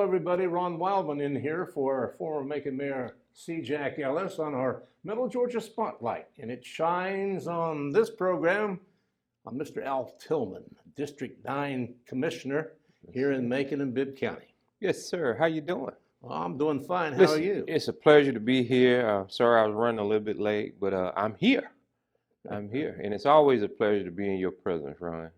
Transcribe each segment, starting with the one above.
everybody. Ron Wildman in here for former Macon Mayor C. Jack Ellis on our Middle Georgia Spotlight. And it shines on this program on Mr. Al Tillman, District 9 Commissioner here in Macon and Bibb County. Yes, sir. How you doing? Well, I'm doing fine. How Listen, are you? it's a pleasure to be here. Sorry I was running a little bit late, but I'm here. I'm here. And it's always a pleasure to be in your presence, Ron.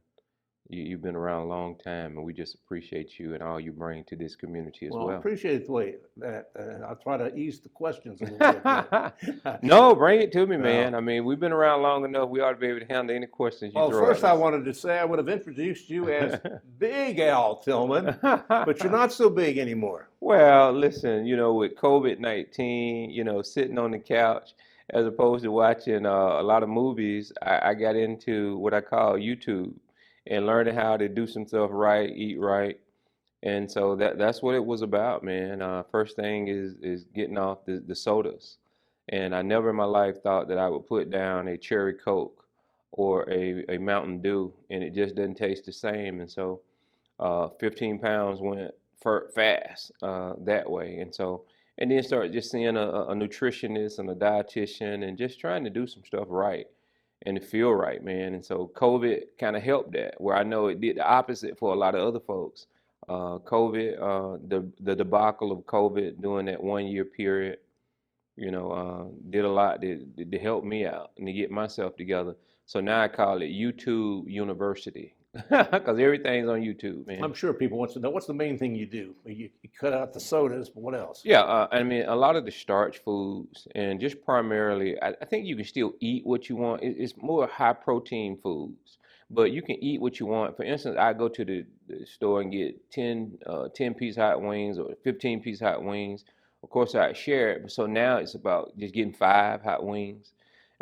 You've been around a long time, and we just appreciate you and all you bring to this community as well. I appreciate the way that I'll try to ease the questions a little bit. No, bring it to me, man. I mean, we've been around long enough. We ought to be able to handle any questions you throw First at us. I wanted to say I would have introduced you as Big Al Tillman, but you're not so big anymore. Well, listen, with COVID-19, sitting on the couch as opposed to watching a lot of movies, I got into what I call YouTube and learning how to do some stuff right, eat right. And so that's what it was about, man. First thing is getting off the sodas. And I never in my life thought that I would put down a cherry Coke or a Mountain Dew, and it just doesn't taste the same. And so 15 pounds went fast that way. And then started just seeing a nutritionist and a dietitian and just trying to do some stuff right and to feel right, man. And so COVID kind of helped that, where I know it did the opposite for a lot of other folks. COVID, the debacle of COVID during that 1 year period, did a lot to help me out and to get myself together. So now I call it YouTube University because everything's on YouTube, man. I'm sure people want to know, what's the main thing you do? You cut out the sodas, but what else? Yeah, I mean, a lot of the starch foods and just primarily, I think you can still eat what you want. It's more high protein foods, but you can eat what you want. For instance, I go to the store and get 10-piece hot wings or 15-piece hot wings. Of course, I share it. So now it's about just getting 5 hot wings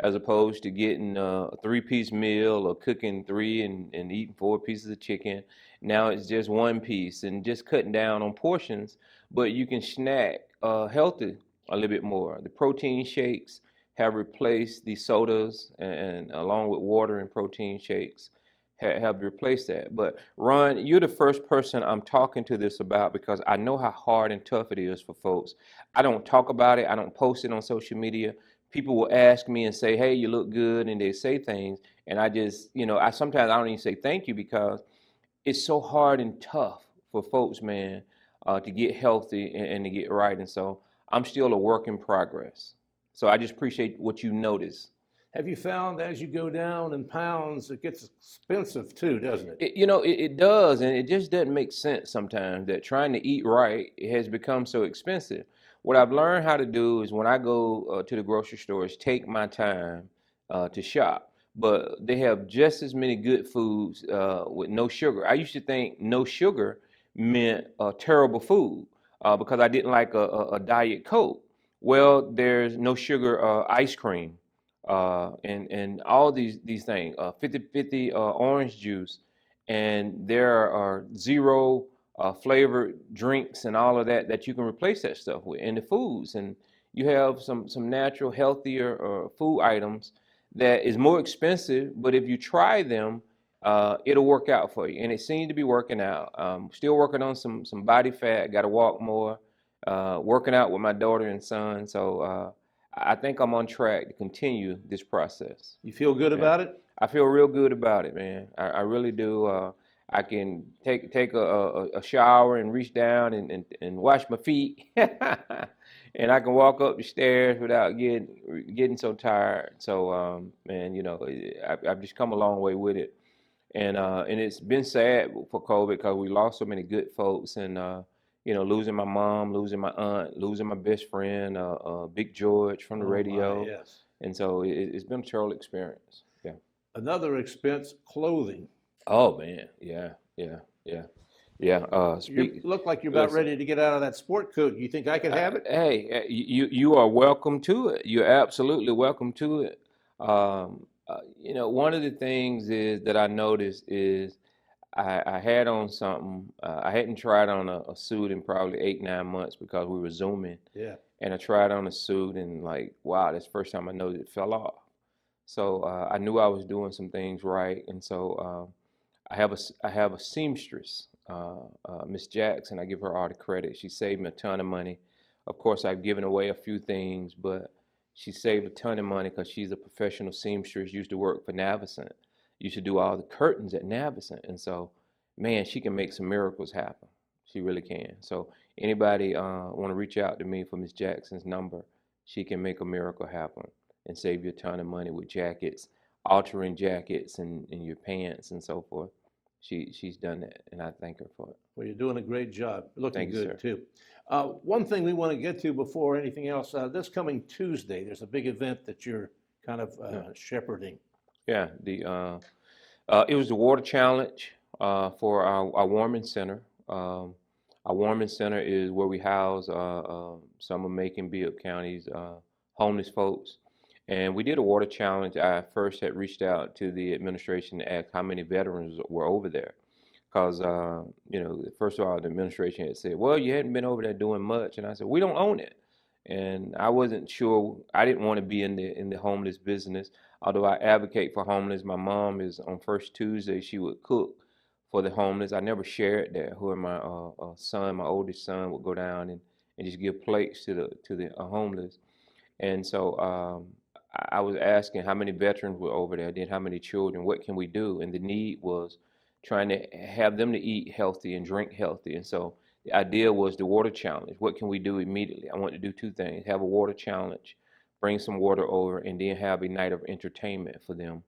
as opposed to getting a 3-piece meal or cooking 3 and eating 4 pieces of chicken. Now it's just 1 piece and just cutting down on portions, but you can snack healthy a little bit more. The protein shakes have replaced the sodas and along with water and protein shakes have replaced that. But Ron, you're the first person I'm talking to this about because I know how hard and tough it is for folks. I don't talk about it. I don't post it on social media. People will ask me and say, hey, you look good, and they say things, and I just, sometimes I don't even say thank you because it's so hard and tough for folks, man, to get healthy and to get right. And so I'm still a work in progress. So I just appreciate what you notice. Have you found as you go down in pounds, it gets expensive too, doesn't it? It does, and it just doesn't make sense sometimes that trying to eat right has become so expensive. What I've learned how to do is when I go to the grocery store is take my time to shop. But they have just as many good foods with no sugar. I used to think no sugar meant terrible food because I didn't like a Diet Coke. Well, there's no sugar ice cream and all these things, 50-50 orange juice, and there are 0 flavored drinks and all of that you can replace that stuff with, and the foods, and you have some natural, healthier food items that is more expensive, but if you try them, it'll work out for you, and it seems to be working out. Still working on some body fat, got to walk more, working out with my daughter and son, so I think I'm on track to continue this process. You feel good about it? I feel real good about it, man. I really do. I can take a shower and reach down and wash my feet, and I can walk up the stairs without getting so tired. So, man, I've just come a long way with it, and it's been sad for COVID because we lost so many good folks, and losing my mom, losing my aunt, losing my best friend, Big George from the radio. Yes. And so it's been a terrible experience. Yeah. Another expense, clothing. Oh man, yeah. You look like you're about ready to get out of that sport coat. You think I could have it? Hey, you are welcome to it. You're absolutely welcome to it. One of the things is that I noticed is I had on something. I hadn't tried on a suit in probably 8-9 months because we were Zooming. Yeah. And I tried on a suit and like, wow, that's the first time I noticed it fell off. So I knew I was doing some things right. And so I have a seamstress, Miss Jackson. I give her all the credit. She saved me a ton of money. Of course, I've given away a few things, but she saved a ton of money because she's a professional seamstress. Used to work for Navicent. Used to do all the curtains at Navicent, and so, man, she can make some miracles happen. She really can. So anybody want to reach out to me for Miss Jackson's number, she can make a miracle happen and save you a ton of money with jackets, altering jackets and your pants and so forth. She's done that, and I thank her for it. Well, you're doing a great job. Looking Thank you, good, sir. too. One thing we want to get to before anything else, this coming Tuesday, there's a big event that you're kind of shepherding. Yeah, it was the water challenge for our warming center. Our warming center is where we house some of Macon-Bibb County's homeless folks. And we did a water challenge. I first had reached out to the administration to ask how many veterans were over there. Because, first of all, the administration had said, well, you hadn't been over there doing much. And I said, we don't own it. And I wasn't sure. I didn't want to be in the homeless business. Although I advocate for homeless, my mom is on First Tuesday, she would cook for the homeless. I never shared that. Who my son, my oldest son, would go down and just give plates to the homeless. And so I was asking how many veterans were over there, then how many children, what can we do? And the need was trying to have them to eat healthy and drink healthy. And so the idea was the water challenge. What can we do immediately? I want to do two things: have a water challenge, bring some water over, and then have a night of entertainment for them.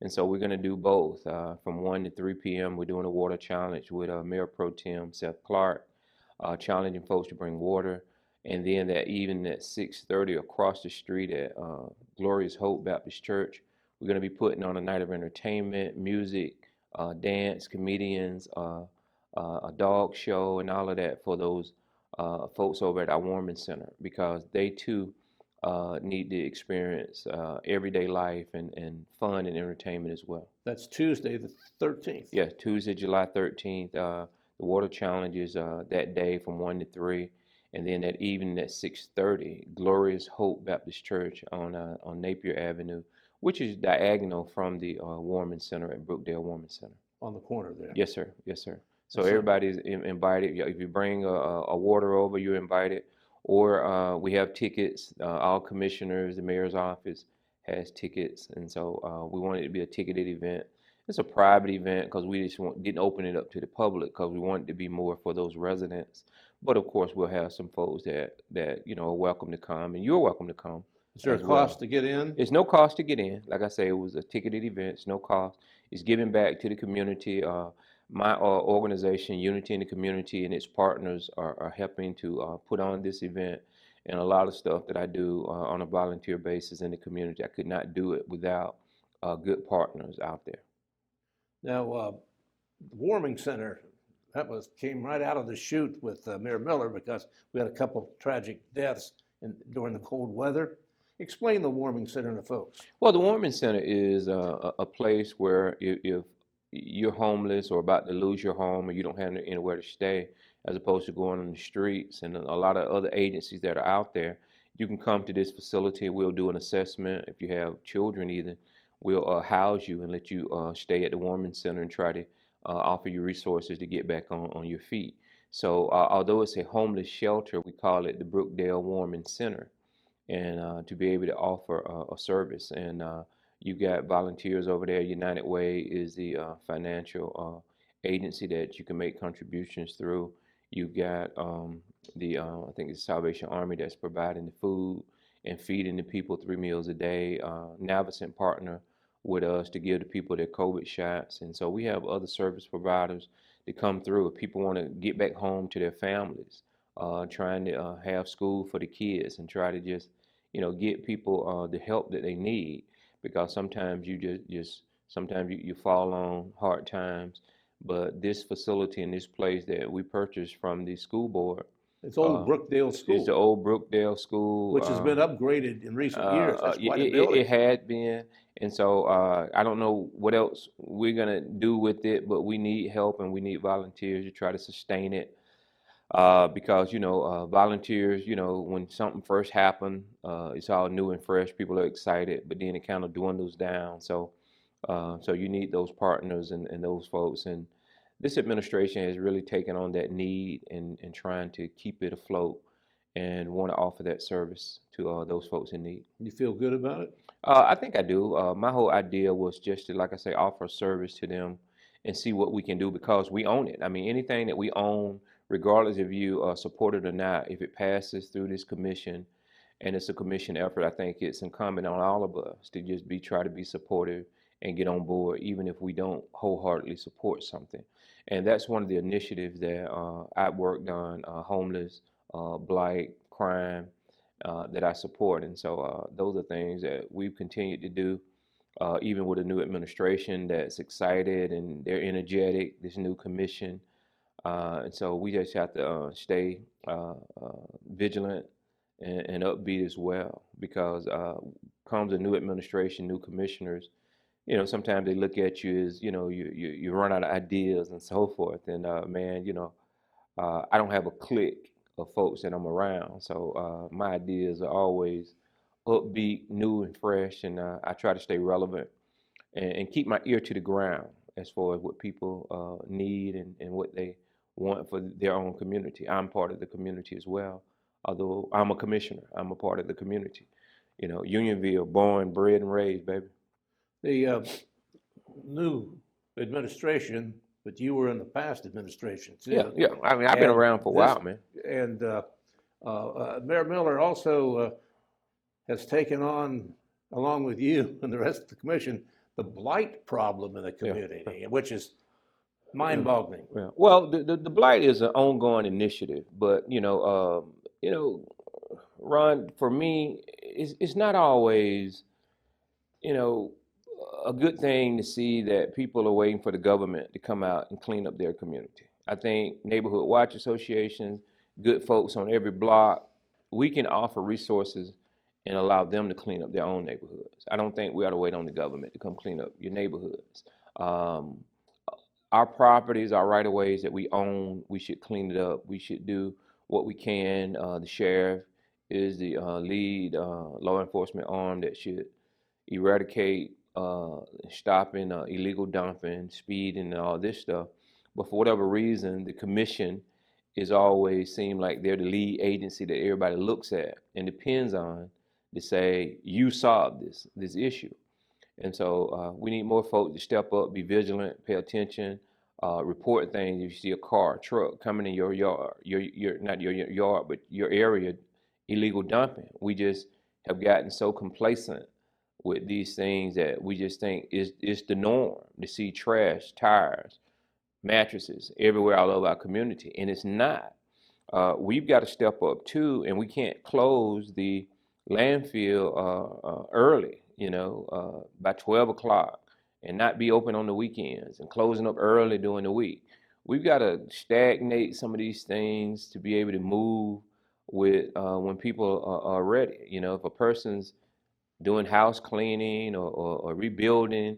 And so we're going to do both. From 1 to 3 p.m., we're doing a water challenge with Mayor Pro Tem Seth Clark, challenging folks to bring water. And then that evening at 6:30 across the street at Glorious Hope Baptist Church, we're going to be putting on a night of entertainment, music, dance, comedians, a dog show, and all of that for those folks over at our warming center, because they too need to experience everyday life and fun and entertainment as well. That's Tuesday the 13th. Yeah, Tuesday, July 13th. The water challenge is that day from 1 to 3. And then that evening at 6:30, Glorious Hope Baptist Church on Napier Avenue, which is diagonal from the Warming Center at Brookdale Warming Center. On the corner there. Yes, sir. Yes, sir. So Yes, sir. everybody's invited. If you bring a water over, you're invited. Or we have tickets. All commissioners, the mayor's office has tickets, and so we want it to be a ticketed event. It's a private event because we just didn't open it up to the public because we wanted it to be more for those residents. But of course, we'll have some folks that are welcome to come, and you're welcome to come. Is there a cost to get in? It's no cost to get in. Like I say, it was a ticketed event. It's no cost. It's giving back to the community. My organization, Unity in the Community, and its partners are helping to put on this event, and a lot of stuff that I do on a volunteer basis in the community. I could not do it without good partners out there. Now, the warming center, came right out of the chute with Mayor Miller, because we had a couple tragic deaths during the cold weather. Explain the warming center to folks. Well, the warming center is a place where if you're homeless or about to lose your home or you don't have anywhere to stay, as opposed to going on the streets and a lot of other agencies that are out there, you can come to this facility. We'll do an assessment. If you have children even, we'll house you and let you stay at the warming center and try to offer you resources to get back on your feet. So although it's a homeless shelter, we call it the Brookdale Warming Center, and to be able to offer a service. And you got volunteers over there. United Way is the financial agency that you can make contributions through. You've got I think it's Salvation Army that's providing the food and feeding the people 3 meals a day. Navicent partner with us to give the people their COVID shots. And so we have other service providers that come through. If people want to get back home to their families, trying to have school for the kids and try to just, get people the help that they need, because sometimes sometimes you fall on hard times. But this facility and this place that we purchased from the school board, it's old Brookdale School. It's the old Brookdale School, which has been upgraded in recent years. That's quite a building. It had been, and so I don't know what else we're gonna do with it, but we need help and we need volunteers to try to sustain it. Because volunteers, when something first happened, it's all new and fresh. People are excited, but then it kind of dwindles down. So So you need those partners and those folks. And this administration has really taken on that need and trying to keep it afloat and want to offer that service to those folks in need. You feel good about it? I think I do. My whole idea was just to, like I say, offer service to them and see what we can do because we own it. I mean, anything that we own, regardless if you support it or not, if it passes through this commission and it's a commission effort, I think it's incumbent on all of us to just try to be supportive and get on board, even if we don't wholeheartedly support something. And that's one of the initiatives that I've worked on, homeless, blight, crime, that I support. And so those are things that we've continued to do, even with a new administration that's excited and they're energetic, this new commission. And so we just have to stay vigilant and upbeat as well, because comes a new administration, new commissioners, sometimes they look at you as, you run out of ideas and so forth. And man, I don't have a clique of folks that I'm around. So my ideas are always upbeat, new and fresh, and I try to stay relevant and keep my ear to the ground as far as what people need and what they want for their own community. I'm part of the community as well, although I'm a commissioner. I'm a part of the community. Unionville, born, bred, and raised, baby. The new administration, but you were in the past administration too. Yeah. I mean, I've been around for a while, man. And Mayor Miller also has taken on, along with you and the rest of the commission, the blight problem in the community, which is mind-boggling. Yeah. Well, the blight is an ongoing initiative, but Ron, for me, it's not always, a good thing to see that people are waiting for the government to come out and clean up their community. I think neighborhood watch associations, good folks on every block, we can offer resources and allow them to clean up their own neighborhoods. I don't think we ought to wait on the government to come clean up your neighborhoods. Our properties, our right-of-ways that we own, we should clean it up. We should do what we can. The sheriff is the lead law enforcement arm that should eradicate stopping illegal dumping, speeding, and all this stuff. But for whatever reason, the commission is always seem like they're the lead agency that everybody looks at and depends on to say, you solve this issue. And so we need more folks to step up, be vigilant, pay attention, report things. If you see a car, a truck coming in your yard, not your yard, but your area, illegal dumping. We just have gotten so complacent with these things that we just think it's the norm to see trash, tires, mattresses everywhere all over our community, and it's not. We've got to step up too, and we can't close the landfill early, by 12 o'clock and not be open on the weekends and closing up early during the week. We've got to stagnate some of these things to be able to move with when people are ready. If a person's doing house cleaning or rebuilding,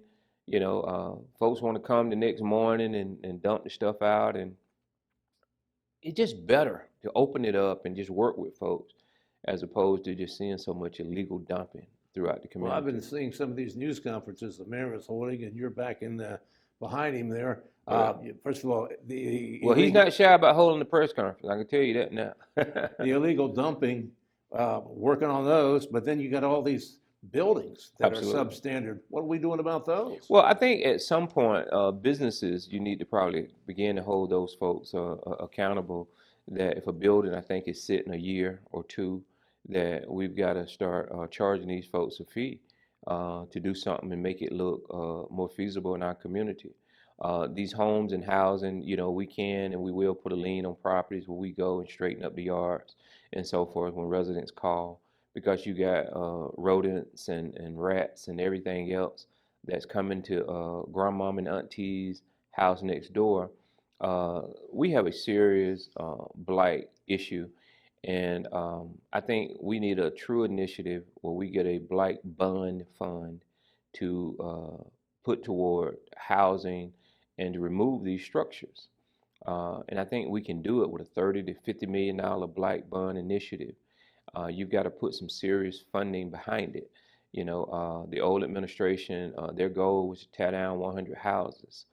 folks want to come the next morning and dump the stuff out, and it's just better to open it up and just work with folks as opposed to just seeing so much illegal dumping throughout the community. Well, I've been seeing some of these news conferences the mayor is holding, and you're back in behind him there. First of all, he's not shy about holding the press conference. I can tell you that now. The illegal dumping, working on those, but then you got all these buildings that Absolutely. are substandard. What are we doing about those? Well, I think at some point, businesses, you need to probably begin to hold those folks accountable. That if a building, I think, is sitting a year or two, that we've got to start charging these folks a fee to do something and make it look more feasible in our community. These homes and housing, we can and we will put a lien on properties where we go and straighten up the yards and so forth when residents call, because you got rodents and rats and everything else that's coming to grandmom and auntie's house next door. We have a serious blight issue, and I think we need a true initiative where we get a blight bond fund to put toward housing and to remove these structures. And I think we can do it with a $30 to $50 million blight bond initiative. You've got to put some serious funding behind it. The old administration, their goal was to tear down 100 houses.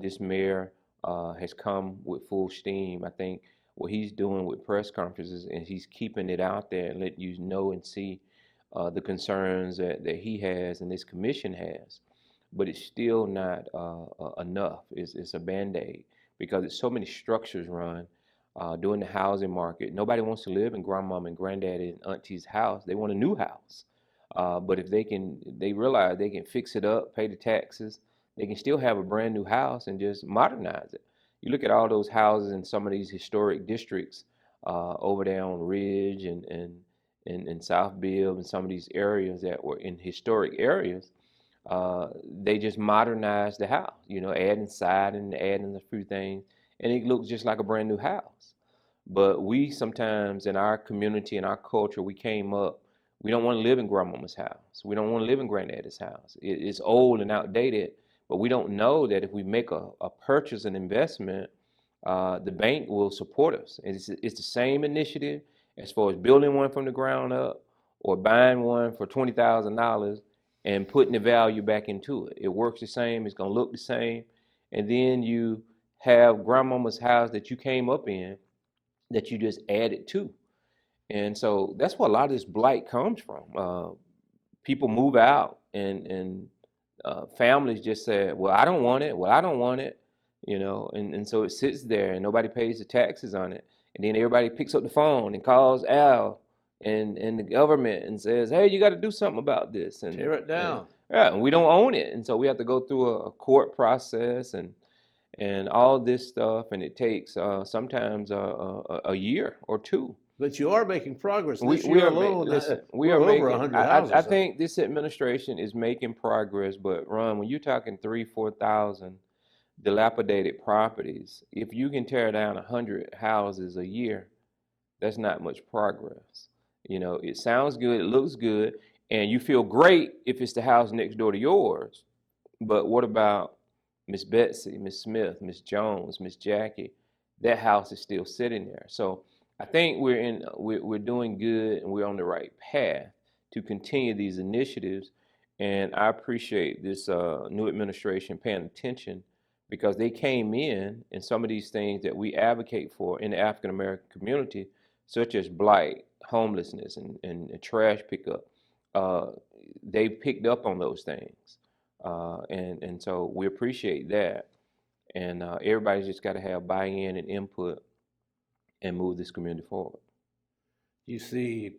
This mayor has come with full steam. I think what he's doing with press conferences and he's keeping it out there and letting you know and see the concerns that he has and this commission has. But it's still not enough. It's a Band-Aid because it's so many structures run during the housing market. Nobody wants to live in grandmama and granddaddy and auntie's house. They want a new house. But if they realize they can fix it up, pay the taxes, they can still have a brand new house and just modernize it. You look at all those houses in some of these historic districts over there on Ridge and South Bibb and some of these areas that were in historic areas. They just modernized the house, adding siding, adding a few things, and it looks just like a brand new house. But we sometimes in our community and our culture, we came up, we don't want to live in grandmama's house. We don't want to live in granddaddy's house. It's old and outdated, but we don't know that if we make a purchase, an investment, the bank will support us. It's the same initiative as far as building one from the ground up or buying one for $20,000 and putting the value back into it. It works the same. It's going to look the same. And then you have grandmama's house that you came up in that you just added to. And so that's where a lot of this blight comes from. People move out and families just say, well, I don't want it. Well, I don't want it. And so it sits there and nobody pays the taxes on it. And then everybody picks up the phone and calls Al and the government and says, hey, you got to do something about this. And tear it down. And we don't own it. And so we have to go through a court process and all this stuff. And it takes sometimes a year or two. But you are making progress. We are making over 100 houses. I think this administration is making progress, but Ron, when you're talking 3,000-4,000 dilapidated properties, if you can tear down 100 houses a year, that's not much progress. It sounds good, it looks good, and you feel great if it's the house next door to yours. But what about Miss Betsy, Miss Smith, Miss Jones, Miss Jackie? That house is still sitting there. So I think we're doing good and we're on the right path to continue these initiatives. And I appreciate this new administration paying attention because they came in and some of these things that we advocate for in the African American community, such as blight, homelessness, and trash pickup, they picked up on those things. And so we appreciate that. And everybody's just got to have buy-in and input and move this community forward. You see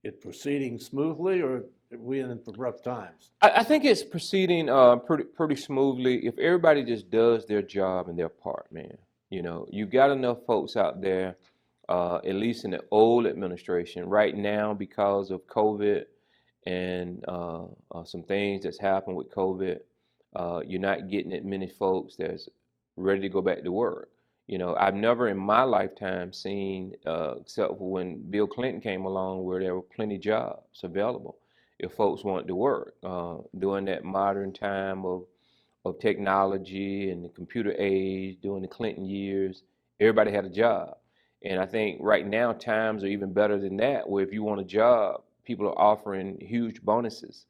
it proceeding smoothly, or are we in for rough times? I think it's proceeding pretty smoothly if everybody just does their job and their part, man. You've got enough folks out there, at least in the old administration, right now because of COVID and some things that's happened with COVID, you're not getting that many folks that's ready to go back to work. I've never in my lifetime seen, except for when Bill Clinton came along, where there were plenty of jobs available if folks wanted to work. During that modern time of technology and the computer age, during the Clinton years, everybody had a job. And I think right now times are even better than that, where if you want a job, people are offering huge bonuses.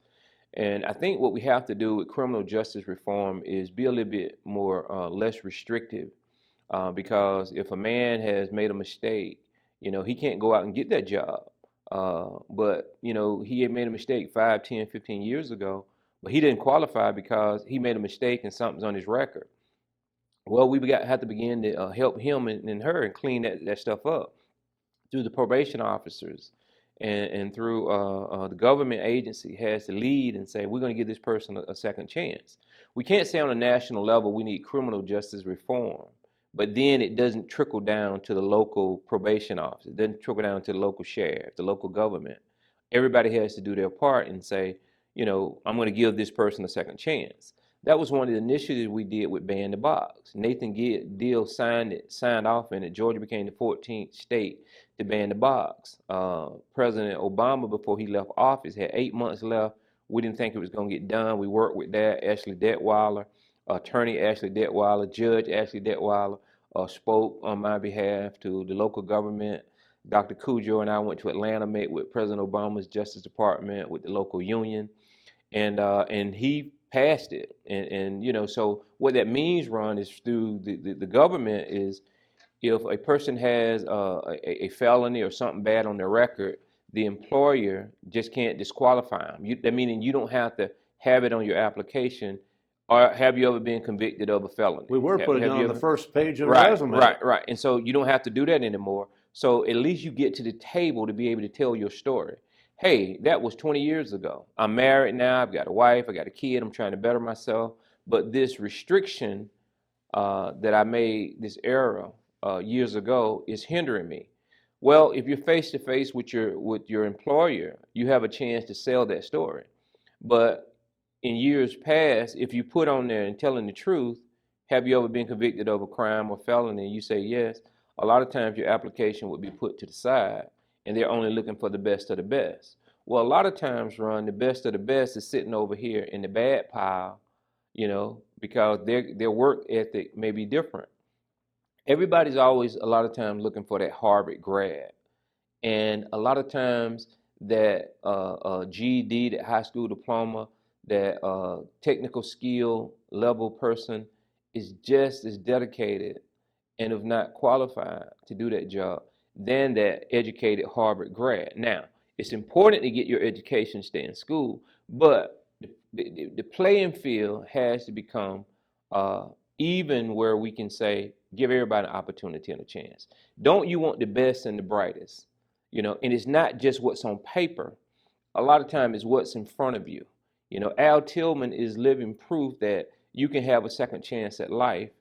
And I think what we have to do with criminal justice reform is be a little bit more less restrictive. Because if a man has made a mistake, he can't go out and get that job. But he had made a mistake 5, 10, 15 years ago, but he didn't qualify because he made a mistake and something's on his record. Well, we have to begin to help him and her and clean that stuff up through the probation officers and through the government agency has to lead and say, we're going to give this person a second chance. We can't say on a national level we need criminal justice reform, but then it doesn't trickle down to the local probation office. It doesn't trickle down to the local sheriff, the local government. Everybody has to do their part and say, I'm going to give this person a second chance. That was one of the initiatives we did with Ban the Box. Nathan Deal signed off in it. Georgia became the 14th state to ban the box. President Obama, before he left office, had 8 months left. We didn't think it was going to get done. We worked with that. Ashley Detweiler, attorney Ashley Detweiler, Judge Ashley Detweiler spoke on my behalf to the local government Dr. Cujo and I went to Atlanta, met with President Obama's Justice Department, with the local union, and he passed it. And you know, so what that means, Ron, is through the government is if a person has a felony or something bad on their record, the employer just can't disqualify them. That meaning you don't have to have it on your application. Or have you ever been convicted of a felony? We were putting it Have you on the ever? first page of the Right, resume. right. And so you don't have to do that anymore. So at least you get to the table to be able to tell your story. Hey, that was 20 years ago. I'm married now. I've got a wife. I got a kid. I'm trying to better myself. But this restriction that I made, this error years ago, is hindering me. Well, if you're face to face with your employer, you have a chance to sell that story. But in years past, if you put on there and telling the truth, have you ever been convicted of a crime or felony, and you say yes, a lot of times your application would be put to the side, and they're only looking for the best of the best. Well, a lot of times, Ron, the best of the best is sitting over here in the bad pile, you know, because their work ethic may be different. Everybody's always a lot of times looking for that Harvard grad, and a lot of times that GED, that high school diploma, that technical skill level person is just as dedicated and if not qualified to do that job than that educated Harvard grad. Now, it's important to get your education, stay in school, but the playing field has to become even where we can say, give everybody an opportunity and a chance. Don't you want the best and the brightest? You know, and it's not just what's on paper. A lot of time it's what's in front of you. You know, Al Tillman is living proof that you can have a second chance at life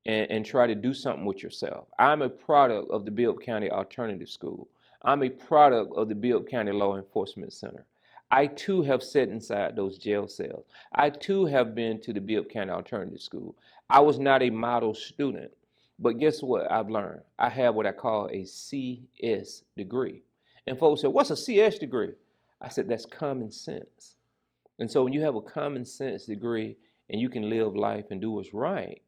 and try to do something with yourself. I'm a product of the Bibb County Alternative School. I'm a product of the Bibb County Law Enforcement Center. I too have sat inside those jail cells. I too have been to the Bibb County Alternative School. I was not a model student, but guess what I've learned? I have what I call a CS degree. And folks said, what's a CS degree? I said, that's common sense. And so when you have a common sense degree and you can live life and do what's right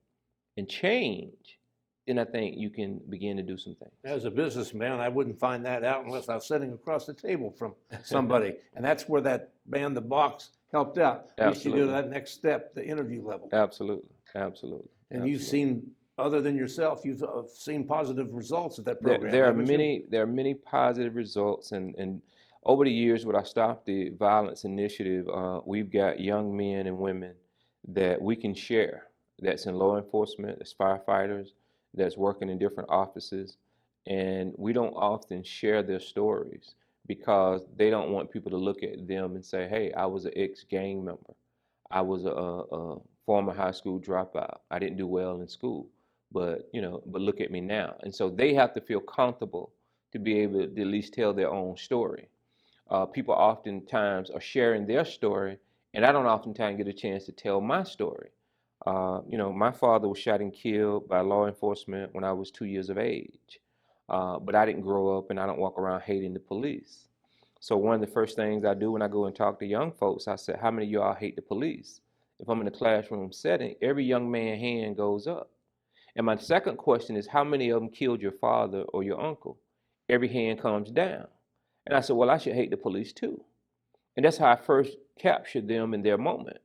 and change, then I think you can begin to do some things. As a businessman, I wouldn't find that out unless I was sitting across the table from somebody. And that's where that man, The Box, helped out. Least you do that next step, the interview level. Absolutely. Absolutely. And you've seen, other than yourself, you've seen positive results of that program. There are many positive results, and over the years, with our Stop the Violence initiative, we've got young men and women that we can share. That's in law enforcement, that's firefighters, that's working in different offices, and we don't often share their stories because they don't want people to look at them and say, hey, I was an ex-gang member. I was a former high school dropout. I didn't do well in school, but look at me now. And so they have to feel comfortable to be able to at least tell their own story. People oftentimes are sharing their story, and I don't oftentimes get a chance to tell my story. My father was shot and killed by law enforcement when I was 2 years of age. But I didn't grow up and I don't walk around hating the police. So one of the first things I do when I go and talk to young folks, I say, how many of y'all hate the police? If I'm in a classroom setting, every young man's hand goes up. And my second question is, how many of them killed your father or your uncle? Every hand comes down. And I said, well, I should hate the police too. And that's how I first captured them in their moment.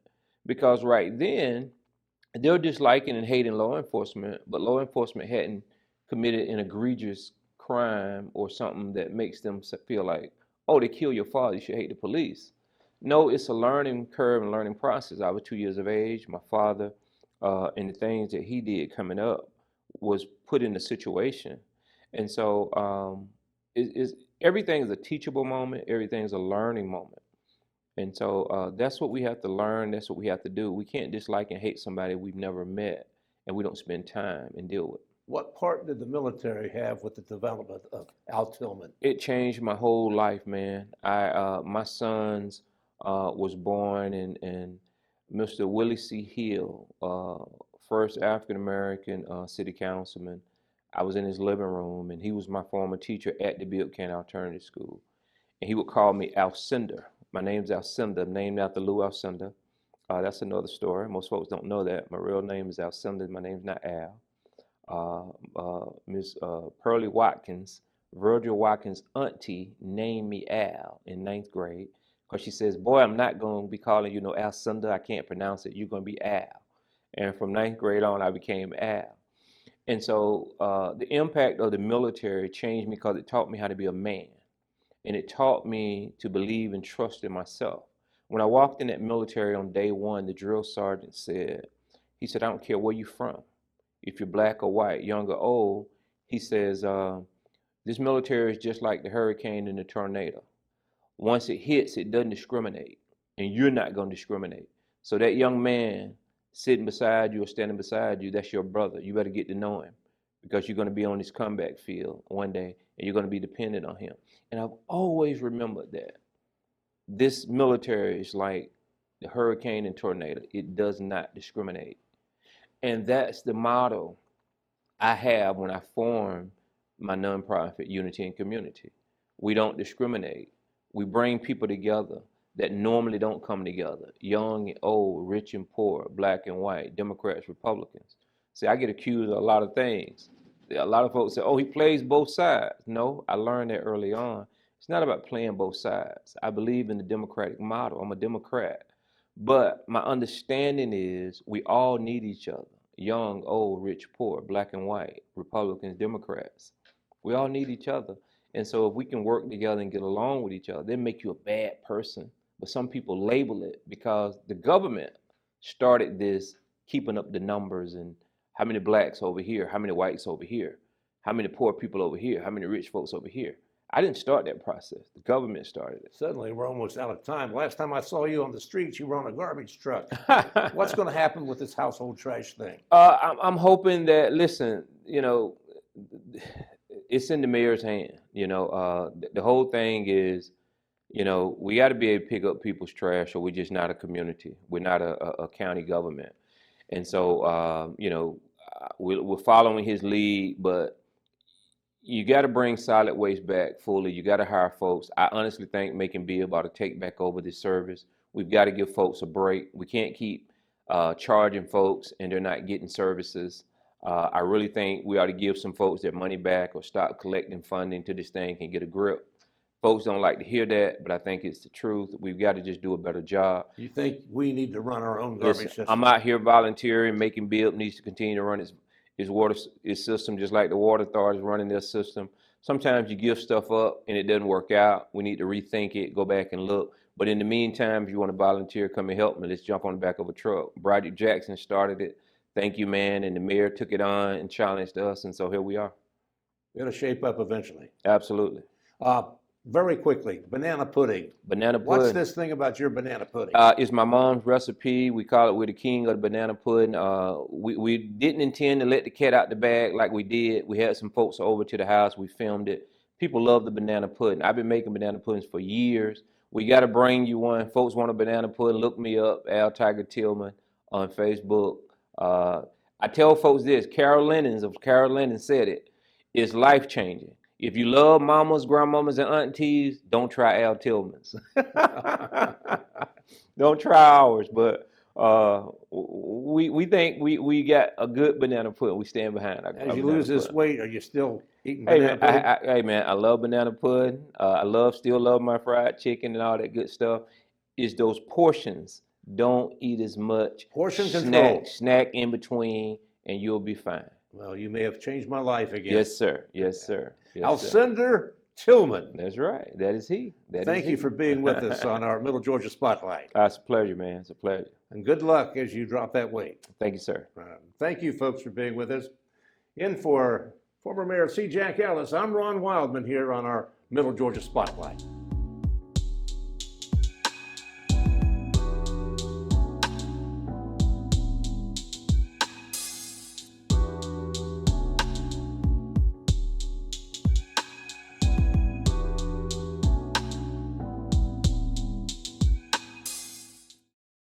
Because right then, they're disliking and hating law enforcement, but law enforcement hadn't committed an egregious crime or something that makes them feel like, oh, they killed your father, you should hate the police. No, it's a learning curve and learning process. I was 2 years of age. My father, and the things that he did coming up was put in a situation. And so everything is a teachable moment. Everything is a learning moment. And so that's what we have to learn. That's what we have to do. We can't dislike and hate somebody we've never met and we don't spend time and deal with. What part did the military have with the development of Al Tillman? It changed my whole life, man. My sons was born in Mr. Willie C. Hill, first African-American city councilman. I was in his living room, and he was my former teacher at the Bibb County Alternative School. And he would call me Alcindor. My name's Alcindor, named after Lou Alcindor. That's another story. Most folks don't know that. My real name is Alcindor. My name's not Al. Miss Pearlie Watkins Virgil Watkins' auntie named me Al in ninth grade because she says, boy, I'm not going to be calling you no Alcindor. I can't pronounce it. You're going to be Al. And from ninth grade on, I became Al. And so the impact of the military changed me because it taught me how to be a man. And it taught me to believe and trust in myself. When I walked in that military on day one, the drill sergeant said, he said, I don't care where you're from. If you're black or white, young or old, he says, this military is just like the hurricane and the tornado. Once it hits, it doesn't discriminate, and you're not going to discriminate. So that young man sitting beside you or standing beside you, that's your brother. You better get to know him because you're going to be on this comeback field one day, and you're going to be dependent on him. And I've always remembered that. This military is like the hurricane and tornado. It does not discriminate. And that's the motto I have when I form my nonprofit, Unity and Community. We don't discriminate. We bring people together that normally don't come together. Young and old, rich and poor, black and white, Democrats, Republicans. See, I get accused of a lot of things. A lot of folks say, oh, he plays both sides. No, I learned that early on. It's not about playing both sides. I believe in the Democratic model. I'm a Democrat. But my understanding is we all need each other. Young, old, rich, poor, black and white, Republicans, Democrats. We all need each other. And so if we can work together and get along with each other, they make you a bad person. But some people label it because the government started this keeping up the numbers and how many blacks over here, how many whites over here, how many poor people over here, how many rich folks over here. I didn't start that process. The government started it. Suddenly, we're almost out of time. Last time I saw you on the streets, you were on a garbage truck. What's going to happen with this household trash thing? I'm hoping that, listen, you know, it's in the mayor's hand. You know, the whole thing is, you know, we got to be able to pick up people's trash, or we're just not a community. We're not a county government. And so, you know, we're following his lead, but you got to bring solid waste back fully. You got to hire folks. I honestly think Macon-Bibb ought to take back over this service. We've got to give folks a break. We can't keep charging folks and they're not getting services. I really think we ought to give some folks their money back or stop collecting funding till this thing can get a grip. Folks don't like to hear that, but I think it's the truth. We've got to just do a better job. You think we need to run our own garbage system? I'm out here volunteering. Macon-Bibb needs to continue to run its system just like the water authority is running their system. Sometimes you give stuff up and it doesn't work out. We need to rethink it, go back and look. But in the meantime, if you want to volunteer, come and help me. Let's jump on the back of a truck. Broderick Jackson started it. Thank you, man. And the mayor took it on and challenged us. And so here we are. It'll shape up eventually. Absolutely. Very quickly, banana pudding. Banana pudding. What's this thing about your banana pudding? It's my mom's recipe. We call it, we're the king of the banana pudding. We didn't intend to let the cat out the bag like we did. We had some folks over to the house. We filmed it. People love the banana pudding. I've been making banana puddings for years. We got to bring you one. Folks want a banana pudding. Look me up, Al Tiger Tillman on Facebook. I tell folks this, Carol Lennon said it, it's life-changing. If you love mamas, grandmamas, and aunties, don't try Al Tillman's. Don't try ours, but we think we got a good banana pudding. We stand behind our As you lose this weight, are you still eating banana pudding? Hey man, I love banana pudding. I still love my fried chicken and all that good stuff. It's those portions. Don't eat as much. Portion control. Snack in between, and you'll be fine. Well, you may have changed my life again. Yes, sir. Yes, sir. Yes, Alcindor Tillman. That's right. That is he. Thank you for being with us on our Middle Georgia Spotlight. It's a pleasure, man. It's a pleasure. And good luck as you drop that weight. Thank you, sir. Thank you, folks, for being with us. In for former Mayor C. Jack Ellis, I'm Ron Wildman here on our Middle Georgia Spotlight.